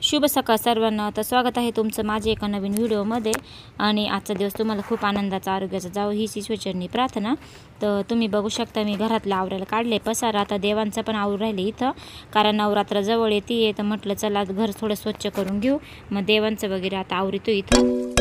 शुभ सकाळ सर्वांना। तर स्वागत आहे तुमचं माझ्या एका नवीन व्हिडिओमध्ये। आणि आजचा दिवस तुम्हाला खूप आनंदाचा आरोग्याचा जावो हीच ईश्वरचरणी प्रार्थना। तर तुम्ही बघू शकता मी घरातलं आवरायला काढले पसारा, आता देवांचं पण आवरून राहिले इथं, कारण नवरात्र जवळ येते तर म्हटलं चला घर थोडं स्वच्छ करून घेऊ। मग देवांचं वगैरे आता आवरितो इथं।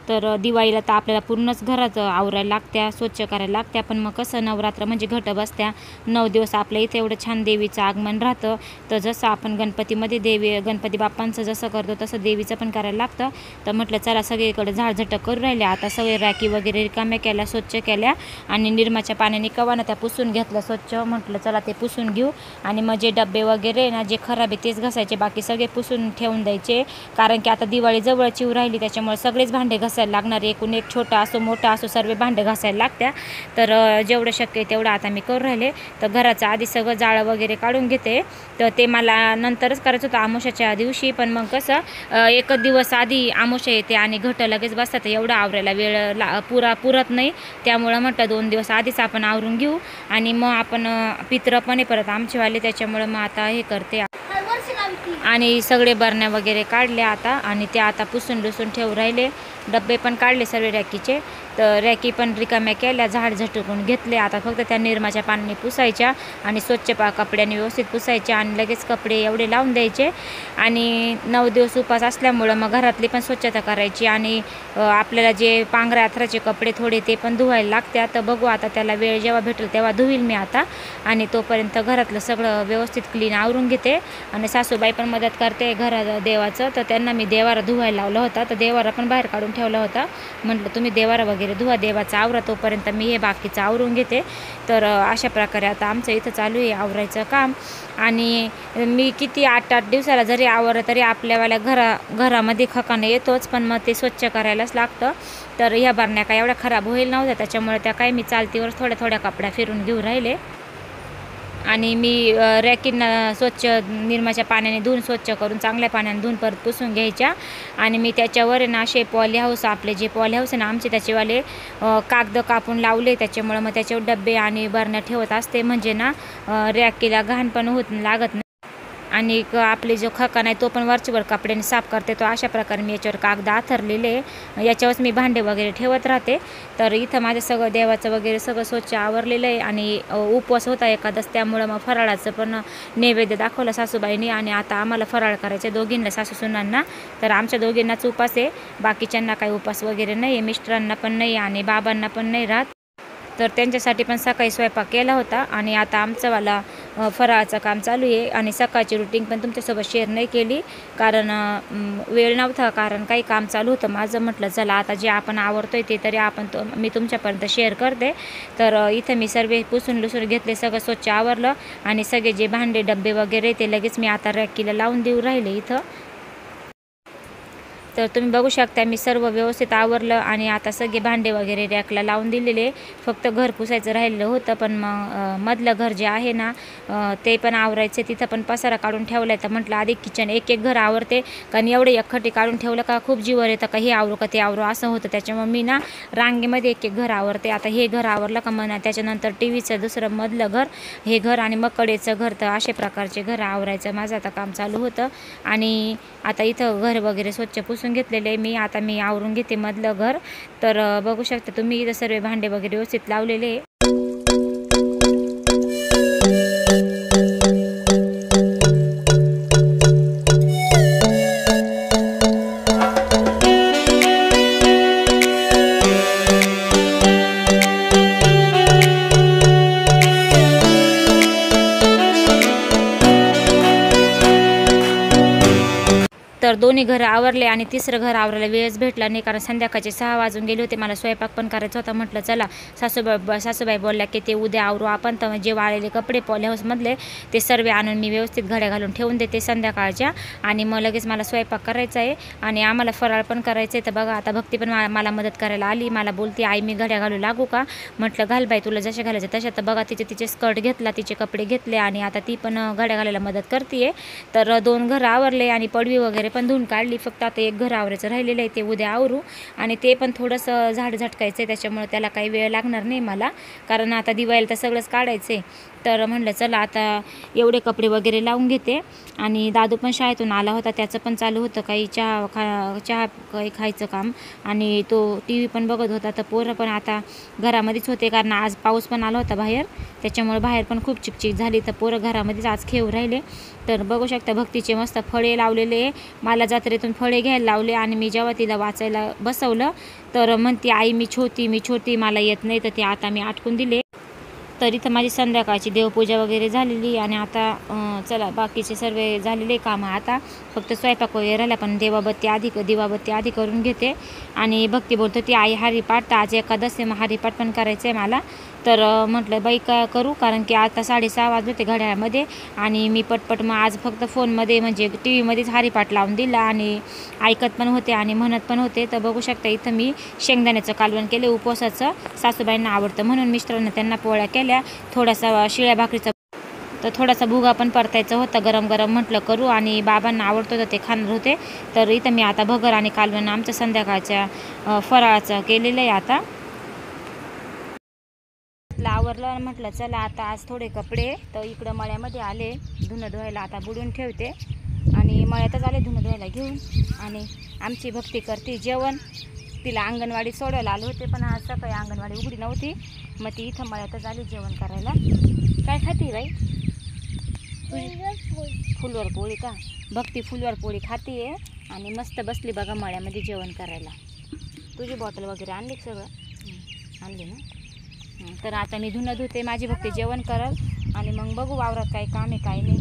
तर दिवाळीला तर आपल्याला पूर्णच घरात आवरायला लागत्या, स्वच्छ करायला लागत्या। पण मग कसं नवरात्र म्हणजे घट बसत्या 9 दिवस आपल्या इथे एवढं छान देवीचं आगमन राहतं। तर जसं आपण गणपतीमध्ये गणपती बाप्पांचं जसं करतो तसं देवीचं पण करायला लागतं। तर म्हटलं चला सगळीकडे झाडझटक करून राहिले, आता सगळे रॅकी वगैरे रिकाम्या केल्या, स्वच्छ केल्या आणि निरमाच्या पाण्याने कवानं त्या पुसून घेतलं स्वच्छ। म्हटलं चला ते पुसून घेऊ आणि मग जे डब्बे वगैरे ना जे खराब आहे तेच घासायचे, बाकी सगळे पुसून ठेवून द्यायचे। कारण की आता दिवाळी जवळची राहिली त्याच्यामुळे सगळेच भांडे घासायला लागणार, एकूण एक छोटा असो मोठा असो सर्व भांडे घासायला लागत्या। तर जेवढं शक्य आहे तेवढं आता मी करून राहिले। तर घराचं आधी सगळं जाळं वगैरे काढून घेते, तर ते मला नंतरच करायचं होतं आमोशाच्या दिवशी। पण मग कसं एक दिवस आधी आमोशा येते आणि घट लगेच बसतात, एवढं आवरायला वेळ पुरत नाही। त्यामुळं म्हटलं 2 दिवस आधीच आपण आवरून घेऊ आणि मग आपण पित्र पण आहे परत आमचेवाले, त्याच्यामुळं मग आता हे करते। आणि सगळे बरण्या वगैरे काढले आता आणि ते आता पुसून लुसून ठेवून राहिले। डब्बे पण काढले सर्व रॅकीचे, तर रॅकी पण रिकाम्या केल्या, झाड झटकून घेतले। आता फक्त त्या निरमाच्या पाण्याने पुसायच्या आणि स्वच्छ कपड्याने व्यवस्थित पुसायच्या आणि लगेच कपडे एवढे लावून द्यायचे। आणि 9 दिवस उपास असल्यामुळं मग घरातली पण स्वच्छता करायची आणि आपल्याला जे पांघऱ्या अथराचे कपडे थोडे ते पण धुवायला लागतात। तर बघू आता त्याला वेळ जेव्हा भेटेल तेव्हा धुईल मी आता। आणि तोपर्यंत घरातलं सगळं व्यवस्थित क्लीन आवरून घेते आणि सासूबाई पण मदत करते घरात देवाचं। तर त्यांना मी देवारा धुवायला लावला होता, तर देवारा पण बाहेर काढून ठेवला होता। म्हटलं तुम्ही देवारा वगैरे धुवा, देवाचा आवरा, तोपर्यंत मी हे बाकीचं आवरून घेते। तर अशा प्रकारे आता आमचं इथं चालू आहे आवरायचं काम। आणि मी किती 8-8 दिवसाला जरी आवरलं तरी आपल्यावाल्या घरामध्ये खकानं येतोच, पण मग ते स्वच्छ करायलाच लागतं। तर ह्या बरण्या काय एवढ्या खराब होईल नव्हत्या, त्याच्यामुळे त्या काय मी चालतीवर थोड्या कपड्या फिरून घेऊन राहिले। आणि मी रॅकींना स्वच्छ निरमाच्या पाण्याने धुवून स्वच्छ करून चांगल्या पाण्याने धुवून परत पुसून घ्यायच्या। आणि मी त्याच्यावर ना असे पॉली हाऊस, आपले जे पॉली हाऊस आहे ना आमचे, त्याचेवाले कागद कापून लावले, त्याच्यामुळं मग त्याच्यावर डब्बे आणि बरण्या ठेवत असते, म्हणजे ना रॅकीला घाण पण लागत नाही। आणि आपले जो खकान आहे तो पण वरचेवर कपड्याने साफ करते। तो अशा प्रकारे मी याच्यावर कागद आथरलेले, याच्यावरच मी भांडे वगैरे ठेवत राहते। तर इथं माझं सगळं देवाचं वगैरे सगळं स्वच्छ आवरलेलं आहे। आणि उपवास होता एकादश, त्यामुळं मग फराळाचं पण नैवेद्य दाखवलं सासूबाईंनी। आणि आता आम्हाला फराळ करायचं दोघींना, सासू सुनांना। तर आमच्या दोघींनाच उपास आहे, बाकीच्यांना काही उपास वगैरे नाही आहे, मिस्टरांना पण नाही आणि बाबांना पण नाही राहत। तर त्यांच्यासाठी पण सकाळी स्वयंपाक केला होता आणि आता आमचंवाला फराळाचं काम चालू आहे। आणि सकाळची रुटीन पण तुमच्यासोबत शेअर नाही केली, कारण वेळ नव्हता, कारण काही काम चालू होतं माझं। म्हटलं चला आता जे आपण आवरतोय ते तरी मी तुमच्यापर्यंत शेअर करते। तर इथं मी सर्व पुसून लुसून घेतले, सगळं स्वच्छ आवरलं आणि सगळे जे भांडे डब्बे वगैरे ते लगेच मी आता रॅकीला लावून देऊ राहिले इथं। तर तुम्ही बघू शकता मी सर्व व्यवस्थित आवरलं आणि आता सगळे भांडे वगैरे रॅकला लावून दिलेले, फक्त घर पुसायचं राहिलेलं होतं। पण मग मधलं घर जे आहे ना ते पण आवरायचं, तिथं पण पसारा काढून ठेवला आहे। तर म्हटलं आधी किचन एक घर आवरते, कारण एवढे एकखटी काढून ठेवलं का खूप जीवर येतं, का हे आवरू का ते आवरू असं होतं। त्याच्यामुळे मी ना रांगेमध्ये एक घर आवरते। आता हे घर आवरलं का म्हणा त्याच्यानंतर टीव्हीचं दुसरं मधलं घर, हे घर आणि मग कडेचं घर, तर अशा प्रकारचे घर आवरायचं माझं आता काम चालू होतं। आणि आता इथं घर वगैरे स्वच्छ पुसून घेतलेले मी, आता मी आवरून घेते मधलं घर। तर बघू शकता तुम्ही इथं सर्व भांडे वगैरे व्यवस्थित लावलेले। तर दोन्ही घरं आवरले आणि तिसरं घर आवरायला वेळच भेटला नाही, कारण संध्याकाळचे 6 वाजून गेले होते. मला स्वयंपाक पण करायचा होता. म्हटलं चला, सासूबाई बोलल्या की ते उद्या आवरू आपण, तर जे वाळलेले कपडे पॉली हाऊसमधले ते सर्व आणून मी व्यवस्थित घड्या घालून ठेवून देते संध्याकाळच्या, आणि मग लगेच मला स्वयंपाक करायचा आहे आणि आम्हाला फराळ पण करायचं आहे. तर बघा आता भक्ती पण मला मदत करायला आली. मला बोलते, आई मी घड्या घालू लागू का? म्हटलं घाल बाई, तुला जशा घालायचं तशा. तर बघा तिचे स्कर्ट घेतला, तिचे कपडे घेतले आणि आता ती पण घड्या घालायला मदत करते. तर 2 घरं आवरले आणि पडवी वगैरे पण धुवून काढली. फक्त आता एक घर आवरायचं राहिलेलं आहे, ते उद्या आवरू. आणि ते पण थोडंसं झाड झटकायचं आहे, त्याच्यामुळे त्याला काही वेळ लागणार नाही मला, कारण आता दिवाळीला तर सगळंच काढायचं आहे. तर म्हटलं चला आता एवढे कपडे वगैरे लावून घेते. आणि दादू पण शाळेतून आला होता, त्याचं पण चालू होतं काही चहा काही खायचं काम, आणि तो TV पण बघत होता. तर पोरं पण आता घरामध्येच होते, कारण आज पाऊस पण आला होता बाहेर, त्याच्यामुळे बाहेर पण खूप चिकचिक झाली. तर पोरं घरामध्येच आज खेळू राहिले. तर बघू शकता भक्तीचे मस्त फळे लावलेले. मला जत्रेतून फळे घ्यायला लावले आणि मी जेव्हा तिला वाचायला बसवलं तर म्हणते, आई मी छोटी मला येत नाही. तर ते आता मी आटकून दिले. तर इथं माझी संध्याकाळची देवपूजा वगैरे झालेली आणि आता चला बाकीचे सर्व झालेले कामं. आता फक्त स्वयंपाक वगैरे राहिला, पण दिवाबत्ती आधी करून घेते. आणि भक्ती बोलतो ती, आई हरिपाठ, तर आज एकादश आहे, मग हरिपाठ पण करायचं आहे मला. तर म्हटलं बाई काय करू, कारण की आता 6:30 वाजले होते घड्याळामध्ये, आणि मी पटपट मग आज फक्त फोनमध्ये म्हणजे TV मध्येच हरिपाठ लावून दिला आणि ऐकत पण होते आणि म्हणत पण होते. तर बघू शकता इथं मी शेंगदाण्याचं कालवण केले उपवासाचं, सासूबाईंना आवडतं म्हणून. मिस्टरांना त्यांना पोळ्या केल्या, थोडासा शिळ्या भाकरीचा, तर थोडासा भुगा पण परतायचा होता गरम गरम, म्हटलं करू, आणि बाबांना आवडतं तर ते खाणार होते. तर इथं मी आता भगर आणि कालवण आमचं संध्याकाळच्या फराळाचं केलेलं आहे. आता आवरलं, म्हटलं चला आता आज थोडे कपडे तर इकडं मळ्यामध्ये आले धुणं धुवायला, आता बुडून ठेवते. आणि मळ्यातच आले धुणं धुवायला घेऊन. आणि आमची भक्ती करते जेवण. तिला अंगणवाडी सोडायला आले होते, पण आज सकाळी अंगणवाडी उघडी नव्हती, मग ती इथं मळ्यातच आली जेवण करायला. काय खाती बाई? फुलवर पोळी का? भक्ती फुलवर पोळी खाती आहे आणि मस्त बसली बघा मळ्यामध्ये जेवण करायला. तुझी बॉटल वगैरे आणली सगळं? आणली ना. तर आता मी धुणं धुते, माझी भक्ती जेवण करल आणि मग बघू वावरात काय काम आहे काय नाही.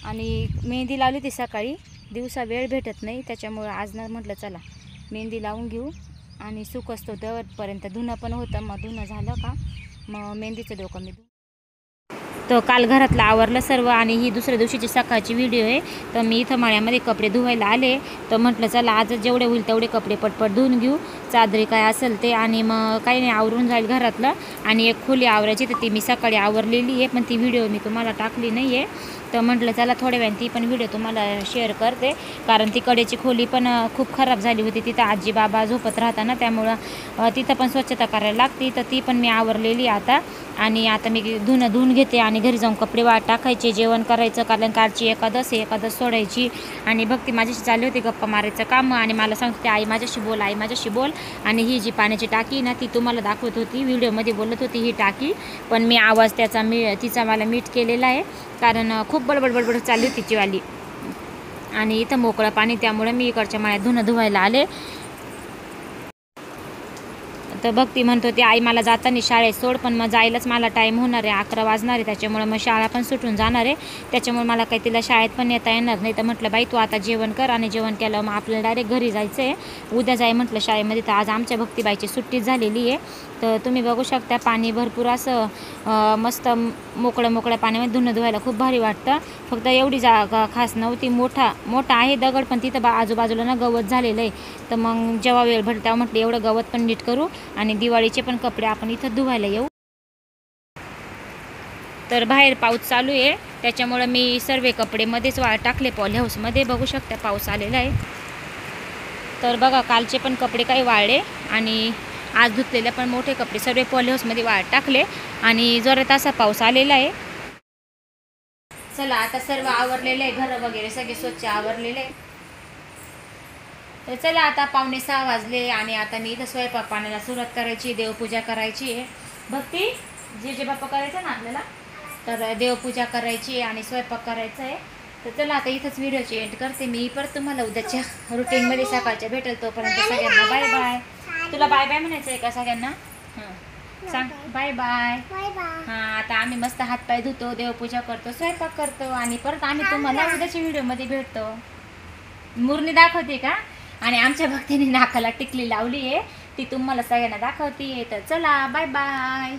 आणि मेहंदी लावली ती सकाळी, दिवसा वेळ भेटत नाही, त्याच्यामुळं आज ना म्हटलं चला मेहंदी लावून घेऊ. आणि सुख असतो तेवढपर्यंत धुणं पण होतं, मग धुणं झालं का मग मेहंदीचं डोकं मी तर काल घरातलं आवरलं सर्व. आणि ही दुसऱ्या दिवशीची सकाळची व्हिडिओ आहे. तर मी इथं मळ्यामध्ये कपडे धुवायला आले, तर म्हटलं चला आज जेवढे होईल तेवढे कपडे पटपट धुवून घेऊ, चादरी काय असेल ते, आणि मग काही नाही आवरून जाईल घरातलं. आणि एक खोली आवरायची, तर ती मी सकाळी आवरलेली आहे, पण ती व्हिडिओ मी तुम्हाला टाकली नाही आहे. तर म्हटलं चला थोड्या वेळाने ती पण व्हिडिओ तुम्हाला शेअर करते, कारण ती कडेची खोली पण खूप खराब झाली होती. तिथं आजी बाबा झोपत राहताना, त्यामुळं तिथं पण स्वच्छता करायला लागते. तर ती पण मी आवरलेली आता. आणि आता मी धुवून घेते आणि घरी जाऊन कपडे टाकायचे, जेवण करायचं, कारण कालची एकादश सोडायची. आणि भक्ती माझ्याशी चालली होती गप्पा मारायचं काम, आणि मला सांगते आई माझ्याशी बोल. आणि ही जी पाण्याची टाकी ना ती तुम्हाला दाखवत होती, व्हिडिओमध्ये बोलत होती ही टाकी, पण मी आवाज तिचा मला मीट केलेला आहे, कारण खूप बडबड चालली होती तिचीवाली. आणि इथं मोकळं पाणी, त्यामुळे मी इकडच्या मळ्यात धुणं धुवायला आले. तर भक्ती म्हणत होती आई मला जाताना शाळेत सोड, पण मग जायलाच मला टाईम होणार आहे, 11 वाजणार आहे, त्याच्यामुळे मग शाळा पण सुटून जाणार आहे, त्याच्यामुळे मला काही तिला शाळेत पण येता येणार नाही. तर म्हटलं बाई तू आता जेवण कर, आणि जेवण केलं मग आपल्याला डायरेक्ट घरी जायचं आहे, उद्या जाय म्हटलं शाळेमध्ये. तर आज आमच्या भक्तीबाईची सुट्टी झालेली आहे. तर तुम्ही बघू शकता पाणी भरपूर असं मस्त मोकळ्या पाण्यामध्ये धुणं धुवायला खूप भारी वाटतं. फक्त एवढी जागा खास नव्हती, मोठा आहे दगड, पण तिथं आजूबाजूला ना गवत झालेलं आहे. तर मग जेव्हा वेळ भेटला तेव्हा म्हटलं एवढं गवत पण नीट करू आणि दिवाळीचे पण कपडे आपण इथं धुवायला येऊ. तर बाहेर पाऊस चालू आहे, त्याच्यामुळं मी सर्व कपडे मध्येच टाकले पॉली हाऊसमध्ये. बघू शकता पाऊस आलेला आहे. तर बघा कालचे पण कपडे काही वाळले आणि आज धुतलेले पण मोठे कपडे सर्व पॉली हाऊसमध्ये टाकले, आणि जोरात असा पाऊस आलेला आहे. चला आता सर्व आवरलेलं आहे, घर वगैरे सगळे स्वच्छ आवरलेले आहे. तर चला आता 5:45 वाजले आणि आता मी इथं स्वयंपाक पाण्याला सुरुवात करायची, देवपूजा करायची आहे. भक्ती जे बाप्पा करायचं ना आपल्याला, तर देवपूजा करायची आणि स्वयंपाक करायचा आहे. तर चला आता इथंच व्हिडिओची एंड करते मी. परत तुम्हाला उद्याच्या रुटीनमध्ये सकाळच्या भेटेल. तोपर्यंत सगळ्यांना बाय बाय. तुला बाय बाय म्हणायचं आहे का सगळ्यांना? हां सांग बाय बाय. Bye bye. हा आता आम्ही मस्त हातपाय धुतो, देवपूजा करतो, स्वयंपाक करतो आणि परत आम्ही तुम्हाला उद्याच्या व्हिडिओमध्ये भेटतो. मुरणी दाखवते का? आणि आमच्या भक्तीने नाकाला टिकली लावली आहे, ती तुम्हाला सगळ्यांना दाखवते. तर चला बाय बाय.